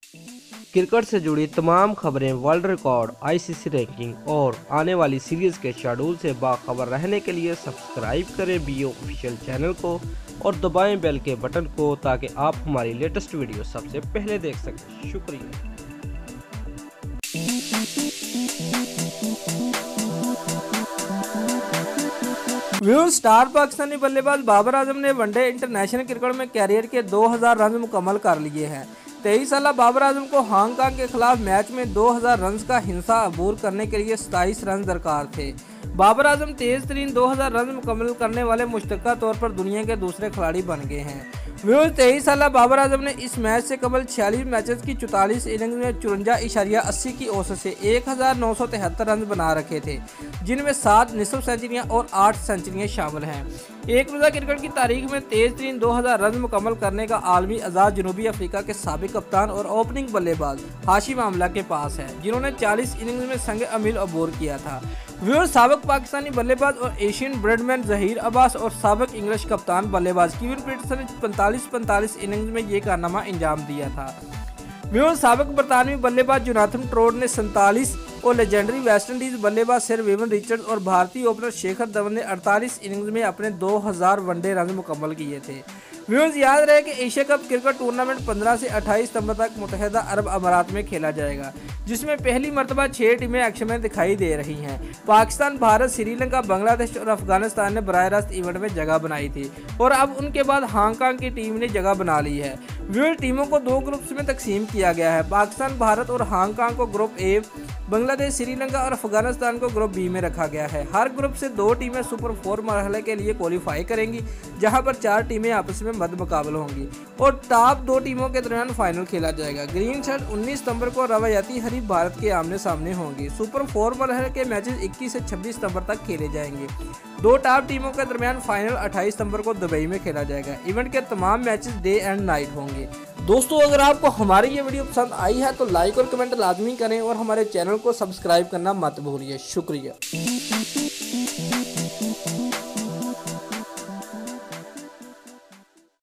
Cricket से जुड़ी तमाम खबरें, वर्ल्ड रिकॉर्ड, आईसीसी रैंकिंग और आने वाली सीरीज के शेड्यूल से बाखबर रहने के लिए सब्सक्राइब करें बीओ ऑफिशियल चैनल को और दबाएं बेल के बटन को ताकि आप हमारी लेटेस्ट वीडियो सबसे पहले देख सकें। शुक्रिया। स्टार पाकिस्तानी बल्लेबाज बाबर आजम ने वनडे इंटरनेशनल क्रिकेट में कैरियर के 2000 रन मुकम्मल कर लिए हैं। 23 साल बाबर आजम को हांगकांग के खिलाफ मैच में 2000 रन का हिंसा अबूर करने के लिए 27 रन दरकार थे। बाबर आजम तेज तरीन 2000 रन मुकम्मल करने वाले मुश्तरका तौर पर दुनिया के दूसरे खिलाड़ी बन गए हैं। 23 साल बाबर आजम ने इस मैच से कबल 46 मैचेस की 44 इनिंग्स में 54.80 की औसत से 1973 रन बना रखे थे, जिनमें 7 निसफ सेंचुरियां और 8 सेंचुरियां शामिल हैं। एक रोज़ा क्रिकेट की तारीख में तेज तरीन 2000 रन मुकम्मल करने का आलमी आज़ाद जनूबी अफ्रीका के साबिक कप्तान और ओपनिंग बल्लेबाज हाशिम आमला के पास है, जिन्होंने 40 इनिंग्स में संग अमील अबूर किया था। साबिक पाकिस्तानी बल्लेबाज और एशियन ब्रेडमैन जहीर अब्बास और साबिक इंग्लिश कप्तान बल्लेबाज कीवन पीटरसन ने 45 इनिंग्स में ये कारनामा अंजाम दिया था। साबिक बरतानवी बल्लेबाज जोनाथन ट्रोड ने 47 और लेजेंडरी वेस्टइंडीज बल्लेबाज सर विवियन रिचर्ड्स और भारतीय ओपनर शिखर धवन ने 48 इनिंग्स में अपने 2000 वनडे रन मुकम्मल किए थे। याद रहे कि एशिया कप क्रिकेट टूर्नामेंट 15 से 28 सितंबर तक मुत्तहिदा अरब अमारात में खेला जाएगा, जिसमें पहली मरतबा 6 टीमें एक्शन में दिखाई दे रही हैं। पाकिस्तान, भारत, श्रीलंका, बांग्लादेश और अफगानिस्तान ने बराह रास्त इवेंट में जगह बनाई थी और अब उनके बाद हांगकांग की टीम ने जगह बना ली है। टीमों को 2 ग्रुप्स में तकसीम किया गया है। पाकिस्तान, भारत और हांगकांग को ग्रुप ए, बांग्लादेश, श्रीलंका और अफगानिस्तान को ग्रुप बी में रखा गया है। हर ग्रुप से 2 टीमें सुपर 4 मरहले के लिए क्वालिफाई करेंगी, जहां पर 4 टीमें आपस में मद मुकाबला होंगी और टॉप 2 टीमों के दरमियान फाइनल खेला जाएगा। ग्रीन शर्ट 19 सितंबर को रवायती हरीफ भारत के आमने सामने होंगे। सुपर 4 मरहले के मैचेस 21 से 26 सितंबर तक खेले जाएंगे। 2 टॉप टीमों के दरमियान फाइनल 28 सितंबर को दुबई में खेला जाएगा। इवेंट के तमाम मैचेस डे एंड नाइट होंगे। दोस्तों, अगर आपको हमारी ये वीडियो पसंद आई है तो लाइक और कमेंट लाजमी करें और हमारे चैनल को सब्सक्राइब करना मत भूलिए। शुक्रिया।